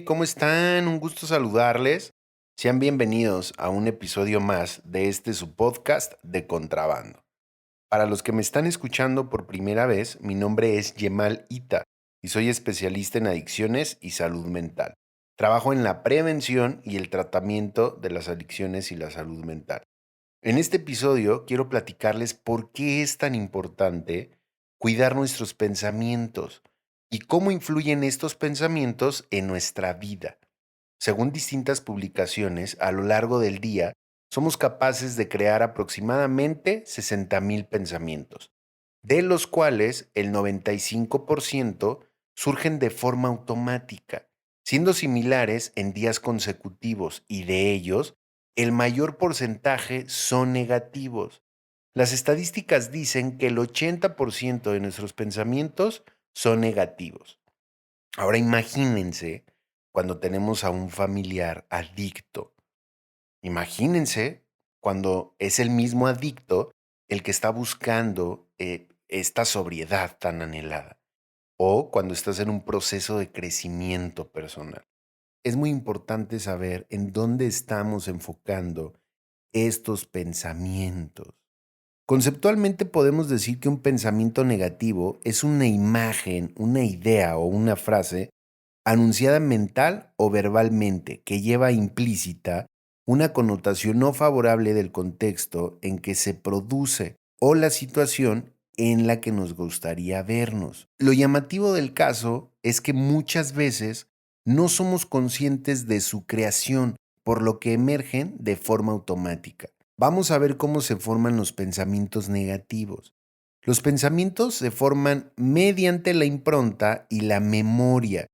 ¿cómo están? Un gusto saludarles. Sean bienvenidos a un episodio más de su podcast de Contrabando. Para los que me están escuchando por primera vez, mi nombre es Yemal Ita y soy especialista en adicciones y salud mental. Trabajo en la prevención y el tratamiento de las adicciones y la salud mental. En este episodio quiero platicarles por qué es tan importante cuidar nuestros pensamientos y cómo influyen estos pensamientos en nuestra vida. Según distintas publicaciones, a lo largo del día somos capaces de crear aproximadamente 60,000 pensamientos, de los cuales el 95% surgen de forma automática, siendo similares en días consecutivos y de ellos, el mayor porcentaje son negativos. Las estadísticas dicen que el 80% de nuestros pensamientos son negativos. Ahora imagínense cuando tenemos a un familiar adicto. Imagínense cuando es el mismo adicto el que está buscando esta sobriedad tan anhelada o cuando estás en un proceso de crecimiento personal. Es muy importante saber en dónde estamos enfocando estos pensamientos. Conceptualmente podemos decir que un pensamiento negativo es una imagen, una idea o una frase anunciada mental o verbalmente que lleva implícita una connotación no favorable del contexto en que se produce o la situación en la que nos gustaría vernos. Lo llamativo del caso es que muchas veces no somos conscientes de su creación, por lo que emergen de forma automática. Vamos a ver cómo se forman los pensamientos negativos. Los pensamientos se forman mediante la impronta y la memoria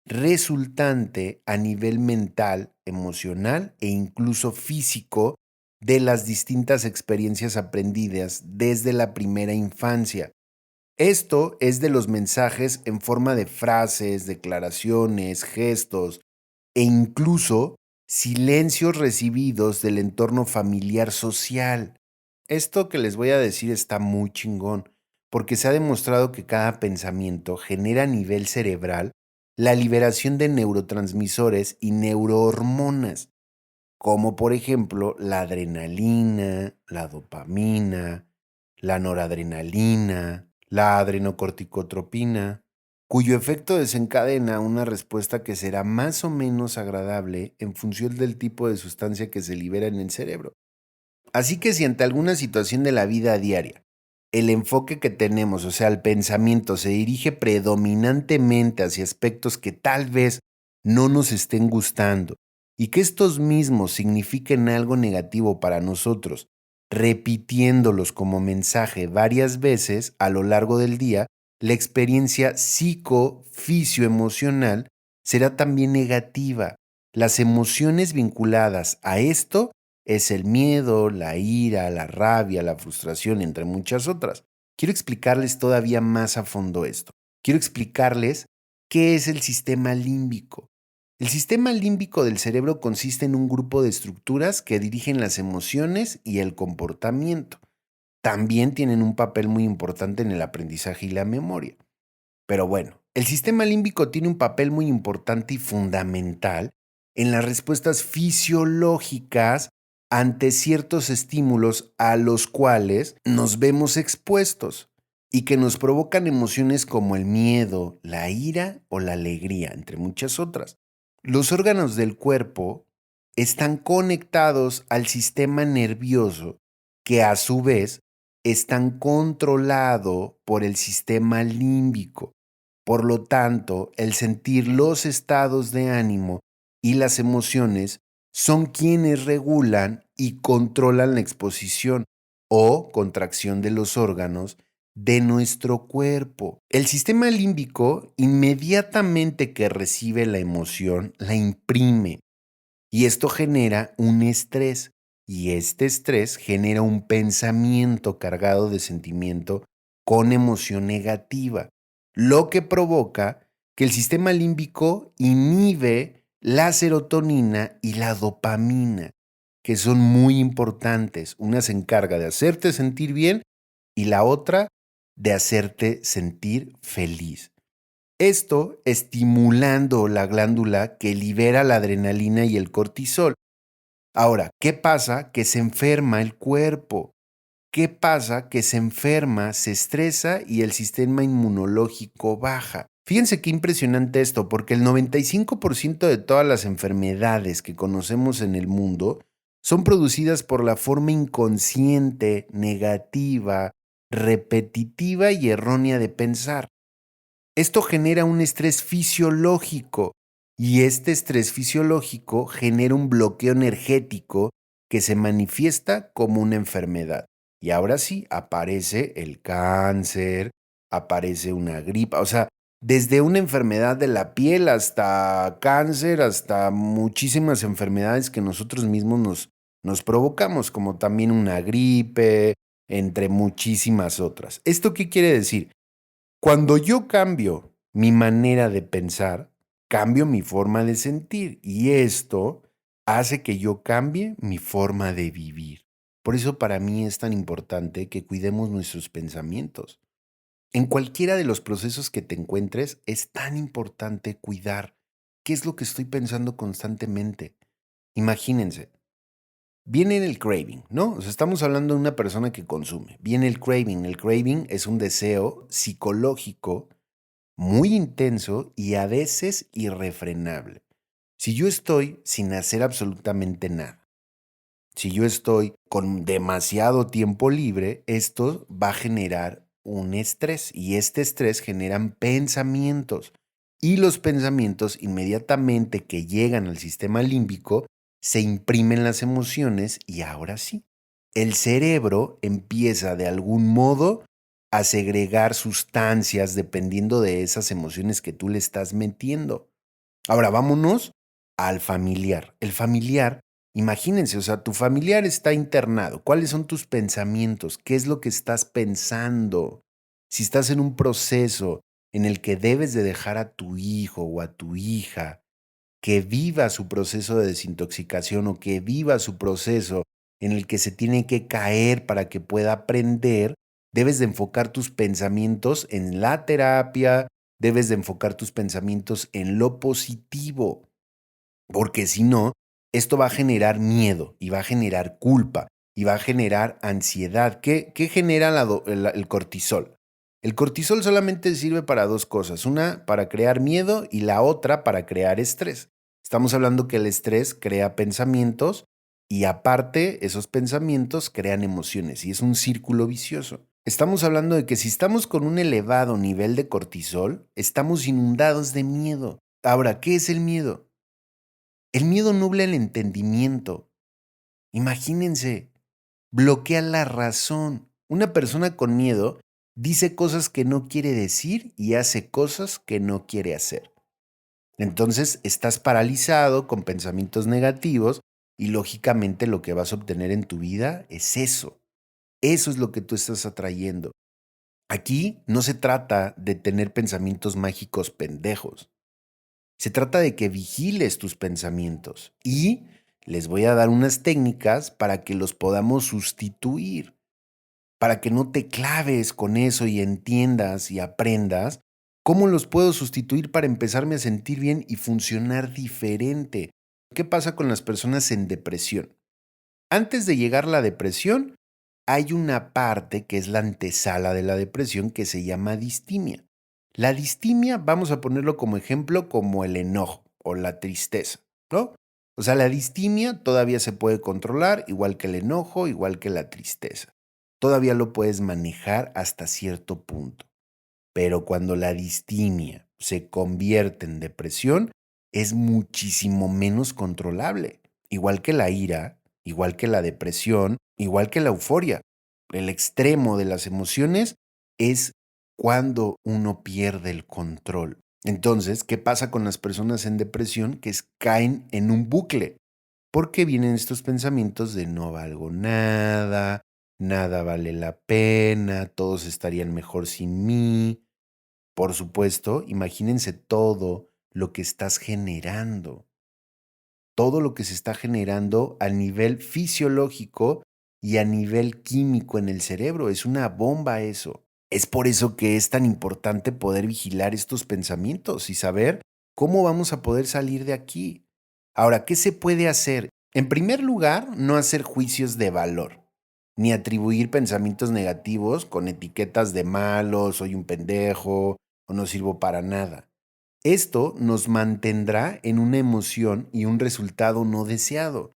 resultante a nivel mental, emocional e incluso físico de las distintas experiencias aprendidas desde la primera infancia. Esto es de los mensajes en forma de frases, declaraciones, gestos e incluso silencios recibidos del entorno familiar social. Esto que les voy a decir está muy chingón, porque se ha demostrado que cada pensamiento genera a nivel cerebral la liberación de neurotransmisores y neurohormonas, como por ejemplo la adrenalina, la dopamina, la noradrenalina, la adrenocorticotropina, cuyo efecto desencadena una respuesta que será más o menos agradable en función del tipo de sustancia que se libera en el cerebro. Así que si ante alguna situación de la vida diaria, el enfoque que tenemos, o sea, el pensamiento, se dirige predominantemente hacia aspectos que tal vez no nos estén gustando y que estos mismos signifiquen algo negativo para nosotros, repitiéndolos como mensaje varias veces a lo largo del día, la experiencia psicofisioemocional será también negativa. Las emociones vinculadas a esto es el miedo, la ira, la rabia, la frustración, entre muchas otras. Quiero explicarles todavía más a fondo esto. Quiero explicarles qué es el sistema límbico. El sistema límbico del cerebro consiste en un grupo de estructuras que dirigen las emociones y el comportamiento. También tienen un papel muy importante en el aprendizaje y la memoria. Pero bueno, el sistema límbico tiene un papel muy importante y fundamental en las respuestas fisiológicas ante ciertos estímulos a los cuales nos vemos expuestos y que nos provocan emociones como el miedo, la ira o la alegría, entre muchas otras. Los órganos del cuerpo están conectados al sistema nervioso que a su vez están controlado por el sistema límbico. Por lo tanto, el sentir los estados de ánimo y las emociones son quienes regulan y controlan la exposición o contracción de los órganos de nuestro cuerpo. El sistema límbico, inmediatamente que recibe la emoción, la imprime y esto genera un estrés. Y este estrés genera un pensamiento cargado de sentimiento con emoción negativa, lo que provoca que el sistema límbico inhibe la serotonina y la dopamina, que son muy importantes. Una se encarga de hacerte sentir bien y la otra de hacerte sentir feliz. Esto estimulando la glándula que libera la adrenalina y el cortisol. Ahora, ¿qué pasa? Que se enferma el cuerpo. ¿Qué pasa? Que se enferma, se estresa y el sistema inmunológico baja. Fíjense qué impresionante esto, porque el 95% de todas las enfermedades que conocemos en el mundo son producidas por la forma inconsciente, negativa, repetitiva y errónea de pensar. Esto genera un estrés fisiológico y este estrés fisiológico genera un bloqueo energético que se manifiesta como una enfermedad. Y ahora sí, aparece el cáncer, aparece una gripa, o sea, desde una enfermedad de la piel hasta cáncer, hasta muchísimas enfermedades que nosotros mismos nos provocamos, como también una gripe, entre muchísimas otras. ¿Esto qué quiere decir? Cuando yo cambio mi manera de pensar, cambio mi forma de sentir y esto hace que yo cambie mi forma de vivir. Por eso para mí es tan importante que cuidemos nuestros pensamientos. En cualquiera de los procesos que te encuentres, es tan importante cuidar qué es lo que estoy pensando constantemente. Imagínense, viene el craving, ¿no? O sea, estamos hablando de una persona que consume. Viene el craving. El craving es un deseo psicológico muy intenso y a veces irrefrenable. Si yo estoy sin hacer absolutamente nada, si yo estoy con demasiado tiempo libre, esto va a generar un estrés y este estrés generan pensamientos y los pensamientos inmediatamente que llegan al sistema límbico se imprimen las emociones y ahora sí, el cerebro empieza de algún modo a segregar sustancias dependiendo de esas emociones que tú le estás metiendo. Ahora vámonos al familiar. El familiar, imagínense, o sea, tu familiar está internado. ¿Cuáles son tus pensamientos? ¿Qué es lo que estás pensando? Si estás en un proceso en el que debes de dejar a tu hijo o a tu hija que viva su proceso de desintoxicación o que viva su proceso en el que se tiene que caer para que pueda aprender, debes de enfocar tus pensamientos en la terapia, debes de enfocar tus pensamientos en lo positivo, porque si no, esto va a generar miedo y va a generar culpa y va a generar ansiedad. ¿Qué genera el cortisol? El cortisol solamente sirve para dos cosas, una para crear miedo y la otra para crear estrés. Estamos hablando que el estrés crea pensamientos y aparte esos pensamientos crean emociones y es un círculo vicioso. Estamos hablando de que si estamos con un elevado nivel de cortisol, estamos inundados de miedo. Ahora, ¿qué es el miedo? El miedo nubla el entendimiento. Imagínense, bloquea la razón. Una persona con miedo dice cosas que no quiere decir y hace cosas que no quiere hacer. Entonces estás paralizado con pensamientos negativos y lógicamente lo que vas a obtener en tu vida es eso. Eso es lo que tú estás atrayendo. Aquí no se trata de tener pensamientos mágicos pendejos. Se trata de que vigiles tus pensamientos y les voy a dar unas técnicas para que los podamos sustituir, para que no te claves con eso y entiendas y aprendas cómo los puedo sustituir para empezarme a sentir bien y funcionar diferente. ¿Qué pasa con las personas en depresión? Antes de llegar a la depresión, hay una parte que es la antesala de la depresión que se llama distimia. La distimia, vamos a ponerlo como ejemplo, como el enojo o la tristeza, ¿no? O sea, la distimia todavía se puede controlar, igual que el enojo, igual que la tristeza. Todavía lo puedes manejar hasta cierto punto. Pero cuando la distimia se convierte en depresión, es muchísimo menos controlable. Igual que la ira, igual que la depresión, igual que la euforia. El extremo de las emociones es cuando uno pierde el control. Entonces, ¿qué pasa con las personas en depresión? Caen en un bucle. Porque vienen estos pensamientos de no valgo nada, nada vale la pena, todos estarían mejor sin mí. Por supuesto, imagínense todo lo que estás generando, todo lo que se está generando a nivel fisiológico y a nivel químico en el cerebro. Es una bomba eso. Es por eso que es tan importante poder vigilar estos pensamientos y saber cómo vamos a poder salir de aquí. Ahora, ¿qué se puede hacer? En primer lugar, no hacer juicios de valor, ni atribuir pensamientos negativos con etiquetas de malo, soy un pendejo o no sirvo para nada. Esto nos mantendrá en una emoción y un resultado no deseado.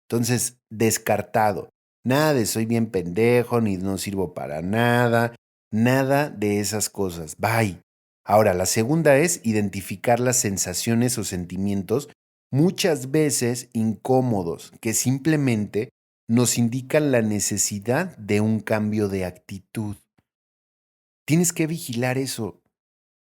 Entonces, descartado. Nada de soy bien pendejo, ni no sirvo para nada, nada de esas cosas. Bye. Ahora, la segunda es identificar las sensaciones o sentimientos, muchas veces incómodos, que simplemente nos indican la necesidad de un cambio de actitud. Tienes que vigilar eso.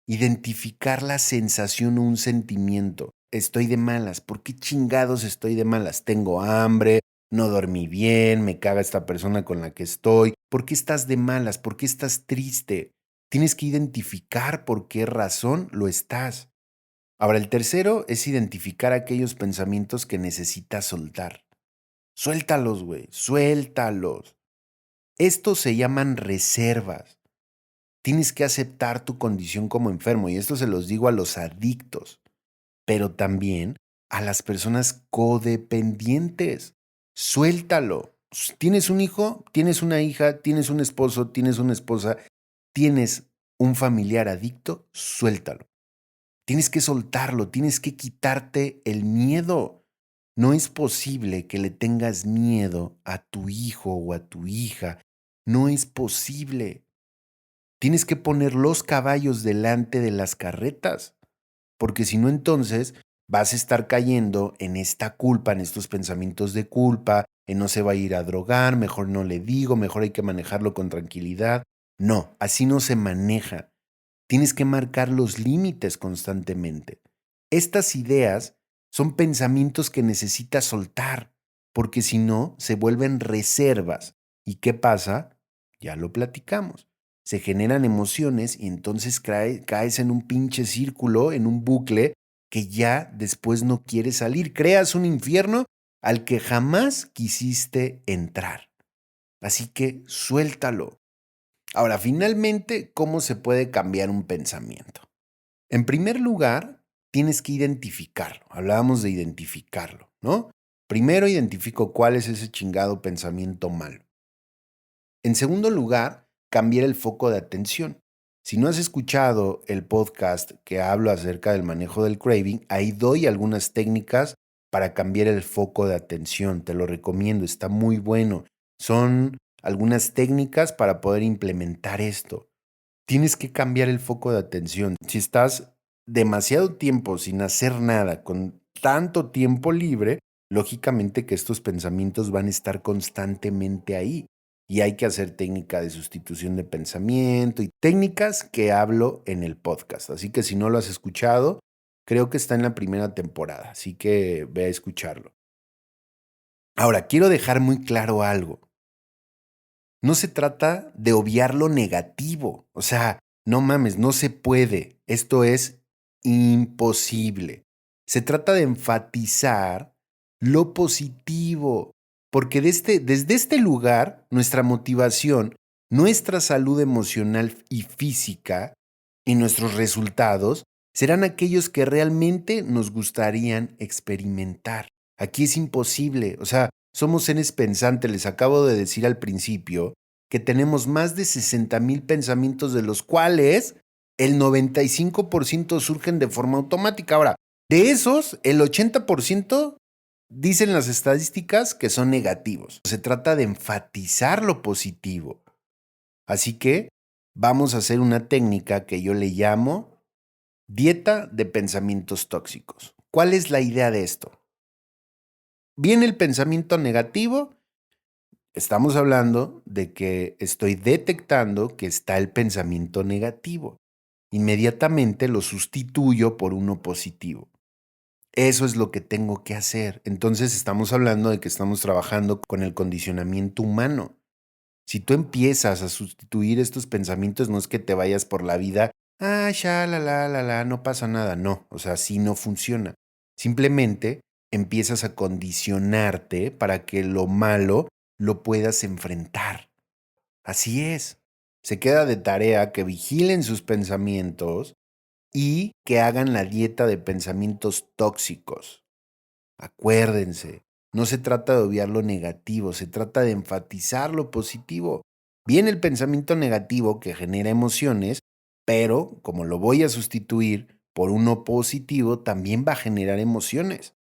Identificar la sensación o un sentimiento. Estoy de malas. ¿Por qué chingados estoy de malas? Tengo hambre, no dormí bien, me caga esta persona con la que estoy. ¿Por qué estás de malas? ¿Por qué estás triste? Tienes que identificar por qué razón lo estás. Ahora, el tercero es identificar aquellos pensamientos que necesitas soltar. Suéltalos, güey, suéltalos. Estos se llaman reservas. Tienes que aceptar tu condición como enfermo, y esto se los digo a los adictos, pero también a las personas codependientes. Suéltalo. Tienes un hijo, tienes una hija, tienes un esposo, tienes una esposa, tienes un familiar adicto, suéltalo. Tienes que soltarlo, tienes que quitarte el miedo. No es posible que le tengas miedo a tu hijo o a tu hija. No es posible. Tienes que poner los caballos delante de las carretas, porque si no, entonces vas a estar cayendo en esta culpa, en estos pensamientos de culpa, en no se va a ir a drogar, mejor no le digo, mejor hay que manejarlo con tranquilidad. No, así no se maneja. Tienes que marcar los límites constantemente. Estas ideas son pensamientos que necesitas soltar, porque si no, se vuelven reservas. ¿Y qué pasa? Ya lo platicamos. Se generan emociones y entonces caes en un pinche círculo, en un bucle que ya después no quieres salir. Creas un infierno al que jamás quisiste entrar. Así que suéltalo. Ahora, finalmente, ¿cómo se puede cambiar un pensamiento? En primer lugar, tienes que identificarlo. Hablábamos de identificarlo, ¿no? Primero identifico cuál es ese chingado pensamiento malo. En segundo lugar, cambiar el foco de atención. Si no has escuchado el podcast que hablo acerca del manejo del craving, ahí doy algunas técnicas para cambiar el foco de atención. Te lo recomiendo, está muy bueno. Son algunas técnicas para poder implementar esto. Tienes que cambiar el foco de atención. Si estás demasiado tiempo sin hacer nada, con tanto tiempo libre, lógicamente que estos pensamientos van a estar constantemente ahí. Y hay que hacer técnica de sustitución de pensamiento y técnicas que hablo en el podcast. Así que si no lo has escuchado, creo que está en la primera temporada. Así que ve a escucharlo. Ahora, quiero dejar muy claro algo. No se trata de obviar lo negativo. O sea, no mames, no se puede. Esto es imposible. Se trata de enfatizar lo positivo, porque desde este lugar, nuestra motivación, nuestra salud emocional y física y nuestros resultados serán aquellos que realmente nos gustarían experimentar. Aquí es imposible, o sea, somos seres pensantes. Les acabo de decir al principio que tenemos más de 60,000 pensamientos, de los cuales el 95% surgen de forma automática. Ahora, de esos, el 80% dicen las estadísticas que son negativos. Se trata de enfatizar lo positivo. Así que vamos a hacer una técnica que yo le llamo dieta de pensamientos tóxicos. ¿Cuál es la idea de esto? Viene el pensamiento negativo. Estamos hablando de que estoy detectando que está el pensamiento negativo. Inmediatamente lo sustituyo por uno positivo. Eso es lo que tengo que hacer. Entonces estamos hablando de que estamos trabajando con el condicionamiento humano. Si tú empiezas a sustituir estos pensamientos, no es que te vayas por la vida, ya, la, no pasa nada. No, o sea, así no funciona. Simplemente empiezas a condicionarte para que lo malo lo puedas enfrentar. Así es. Se queda de tarea que vigilen sus pensamientos y que hagan la dieta de pensamientos tóxicos. Acuérdense, no se trata de obviar lo negativo, se trata de enfatizar lo positivo. Viene el pensamiento negativo que genera emociones, pero como lo voy a sustituir por uno positivo, también va a generar emociones.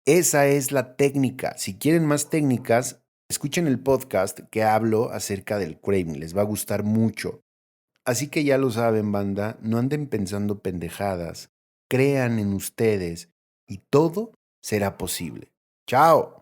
Esa es la técnica. Si quieren más técnicas, escuchen el podcast que hablo acerca del craving. Les va a gustar mucho. Así que ya lo saben, banda, no anden pensando pendejadas. Crean en ustedes y todo será posible. ¡Chao!